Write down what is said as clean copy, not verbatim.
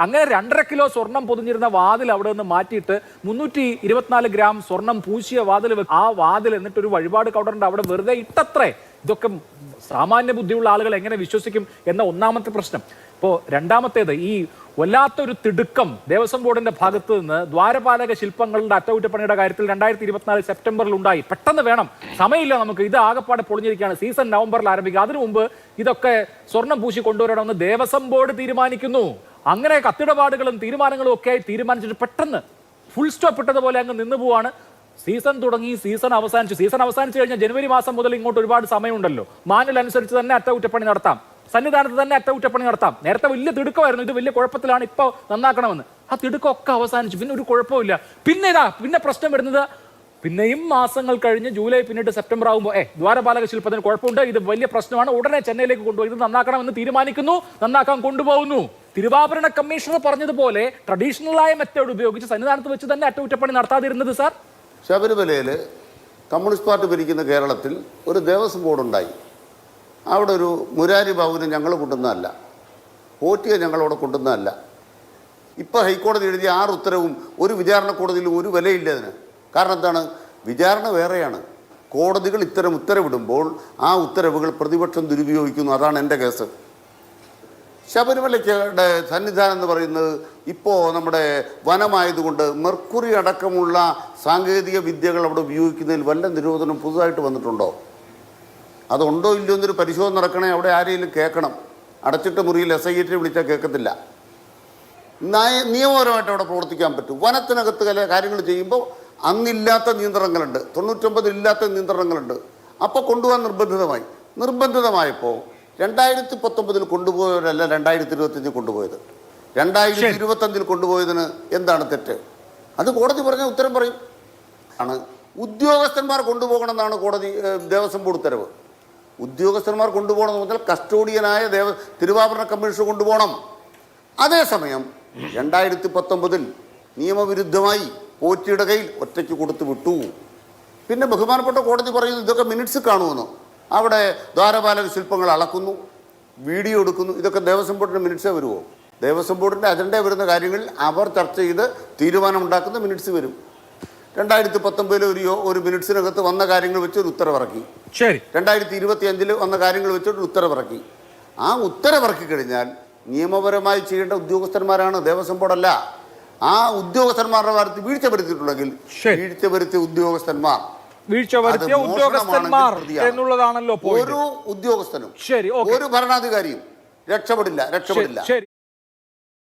അങ്ങനെ 2.5 കിലോ സ്വർണം പൊതിഞ്ഞിരുന്ന വാതിൽ അവിടെ നിന്ന് മാറ്റിയിട്ട് 324 ഗ്രാം സ്വർണം പൂശിയ വാതിൽ, ആ വാതിൽ എന്നിട്ട് ഒരു വഴിപാട് കൗണ്ടറിന്റെ അവിടെ വെറുതെ ഇട്ടത്രേ. ഇതൊക്കെ സാമാന്യ ബുദ്ധിയുള്ള ആളുകൾ എങ്ങനെ വിശ്വസിക്കും എന്ന ഒന്നാമത്തെ പ്രശ്നം. ഇപ്പോൾ രണ്ടാമത്തേത്, ഈ വല്ലാത്തൊരു തിടുക്കം ദേവസ്വം ബോർഡിന്റെ ഭാഗത്ത് നിന്ന് ദ്വാരപാലക ശില്പങ്ങളുടെ അറ്റകുറ്റപ്പണിയുടെ കാര്യത്തിൽ 2024 സെപ്റ്റംബറിൽ ഉണ്ടായി. പെട്ടെന്ന് വേണം, സമയമില്ല നമുക്ക്, ഇത് ആകെപ്പാടെ പൊളിഞ്ഞിരിക്കുകയാണ്, സീസൺ നവംബറിൽ ആരംഭിക്കുക, അതിനു മുമ്പ് ഇതൊക്കെ സ്വർണം പൂശി കൊണ്ടുവരണമെന്ന് ദേവസ്വം ബോർഡ് തീരുമാനിക്കുന്നു. അങ്ങനെ കത്തിടപാടുകളും തീരുമാനങ്ങളും ഒക്കെ ആയി തീരുമാനിച്ചിട്ട് പെട്ടെന്ന് ഫുൾ സ്റ്റോപ്പ് ഇട്ടതുപോലെ അങ്ങ് നിന്നു പോവാണ്. സീസൺ തുടങ്ങി, സീസൺ അവസാനിച്ചു കഴിഞ്ഞാൽ ജനുവരി മാസം മുതൽ ഇങ്ങോട്ട് ഒരുപാട് സമയമുണ്ടല്ലോ. മാനുവൽ അനുസരിച്ച് തന്നെ അറ്റകുറ്റപ്പണി നടത്താം, സന്നിധാനത്ത് തന്നെ അറ്റകുറ്റപ്പണി നടത്താം. നേരത്തെ വലിയ തിടുക്കമായിരുന്നു, ഇത് വലിയ കുഴപ്പത്തിലാണ്, ഇപ്പോൾ നന്നാക്കണമെന്ന്. ആ തിടുക്കമൊക്കെ അവസാനിച്ചു, പിന്നെ ഒരു കുഴപ്പമില്ല. പിന്നെ പ്രശ്നം വരുന്നത്, പിന്നെയും മാസങ്ങൾ കഴിഞ്ഞ് ജൂലൈ പിന്നിട്ട് സെപ്റ്റംബർ ആകുമ്പോൾ ദ്വാരപാലക ശില്പത്തിന് കുഴപ്പമുണ്ട്, ഇത് വലിയ പ്രശ്നമാണ്, ഉടനെ ചെന്നൈയിലേക്ക് കൊണ്ടുപോയി ഇത് നന്നാക്കണമെന്ന് തീരുമാനിക്കുന്നു, നന്നാക്കാൻ കൊണ്ടുപോകുന്നു. തിരുവാഭരണ കമ്മീഷണർ പറഞ്ഞതുപോലെ ട്രഡീഷണലായ മെത്തേഡ് ഉപയോഗിച്ച് സന്നിധാനത്ത് വെച്ച് തന്നെ അറ്റകുറ്റപ്പണി നടത്താതിരുന്നത് സാർ. ശബരിമലയിൽ കമ്മ്യൂണിസ്റ്റ് പാർട്ടി ഭരിക്കുന്ന കേരളത്തിൽ ഒരു ദേവസ്വം ബോർഡുണ്ടായി. അവിടെ ഒരു മുരാരി ബാബുവിനെ ഞങ്ങൾ കൊണ്ടുവന്നതല്ല, പോറ്റിയെ ഞങ്ങളവിടെ കൊണ്ടുവന്നതല്ല. ഇപ്പോൾ ഹൈക്കോടതി എഴുതിയ 6 ഉത്തരവും ഒരു വിചാരണ കോടതിയിലും ഒരു വിലയില്ല അതിന്. കാരണം എന്താണ്? വിചാരണ വേറെയാണ്. കോടതികൾ ഇത്തരം ഉത്തരവിടുമ്പോൾ ആ ഉത്തരവുകൾ പ്രതിപക്ഷം ദുരുപയോഗിക്കുന്നു. അതാണ് എൻ്റെ കേസ്. ശബരിമലയ്ക്കുടെ സന്നിധാനം എന്ന് പറയുന്നത് ഇപ്പോൾ നമ്മുടെ വനമായതുകൊണ്ട് മെർക്കുറി അടക്കമുള്ള സാങ്കേതിക വിദ്യകൾ അവിടെ ഉപയോഗിക്കുന്നതിൽ വല്ല നിരോധനം പുതുതായിട്ട് വന്നിട്ടുണ്ടോ? അതുണ്ടോ ഇല്ലയോ എന്നൊരു പരിശോധന നടക്കണേ. അവിടെ ആരെങ്കിലും കേൾക്കണം. അടച്ചിട്ട മുറിയിൽ SIT വിളിച്ചാൽ കേൾക്കത്തില്ല. നിയമപരമായിട്ട് അവിടെ പ്രവർത്തിക്കാൻ പറ്റും. വനത്തിനകത്ത് ചില കാര്യങ്ങൾ ചെയ്യുമ്പോൾ അന്നില്ലാത്ത നിയന്ത്രണങ്ങളുണ്ട്, 99 ഇല്ലാത്ത നിയന്ത്രണങ്ങളുണ്ട്. അപ്പോൾ കൊണ്ടുപോകാൻ നിർബന്ധിതമായപ്പോൾ 2019 കൊണ്ടുപോയവരല്ല 2025 കൊണ്ടുപോയത്. 2025 കൊണ്ടുപോയതിന് എന്താണ് തെറ്റ്? അത് കോടതി പറഞ്ഞ ഉത്തരം പറയും. ആണ് ഉദ്യോഗസ്ഥന്മാർ കൊണ്ടുപോകണമെന്നാണ് കോടതി ദേവസ്വം ബോർഡ് ഉത്തരവ്. ഉദ്യോഗസ്ഥന്മാർ കൊണ്ടുപോകണം മുതൽ കസ്റ്റോഡിയനായ തിരുവാഭരണ കമ്മീഷണർ കൊണ്ടുപോകണം. അതേസമയം 2019 നിയമവിരുദ്ധമായി പോറ്റിയുടെ കയ്യിൽ ഒറ്റയ്ക്ക് കൊടുത്തു വിട്ടു. പിന്നെ ബഹുമാനപ്പെട്ട കോടതി പറയുന്നു ഇതൊക്കെ മിനിറ്റ്സ് കാണുമെന്ന്. അവിടെ ദ്വാരപാലക ശില്പങ്ങൾ അളക്കുന്നു, വീഡിയോ എടുക്കുന്നു. ഇതൊക്കെ ദേവസ്വം ബോർഡിൻ്റെ മിനിറ്റ്സേ വരുമോ? ദേവസ്വം ബോർഡിൻ്റെ അജണ്ട വരുന്ന കാര്യങ്ങളിൽ അവർ ചർച്ച ചെയ്ത് തീരുമാനമുണ്ടാക്കുന്ന മിനിറ്റ്സ് വരും. 2019 ഒരു മിനിറ്റ്സിനകത്ത് വന്ന കാര്യങ്ങൾ വെച്ച് ഒരു ഉത്തരവിറക്കി. 2025 വന്ന കാര്യങ്ങൾ വെച്ചൊരു ഉത്തരവിറക്കി. ആ ഉത്തരവിറക്കി കഴിഞ്ഞാൽ നിയമപരമായി ചെയ്യേണ്ട ഉദ്യോഗസ്ഥന്മാരാണ്, ദേവസ്വം ബോർഡല്ല. ആ ഉദ്യോഗസ്ഥന്മാരുടെ കാര്യത്തിൽ വീഴ്ച വരുത്തിയിട്ടുണ്ടെങ്കിൽ വീഴ്ച വരുത്തിയ ഉദ്യോഗസ്ഥന്മാർ എന്നുള്ളതാണല്ലോ. ഒരു ഉദ്യോഗസ്ഥനും ഒരു ഭരണാധികാരിയും രക്ഷപ്പെടില്ല.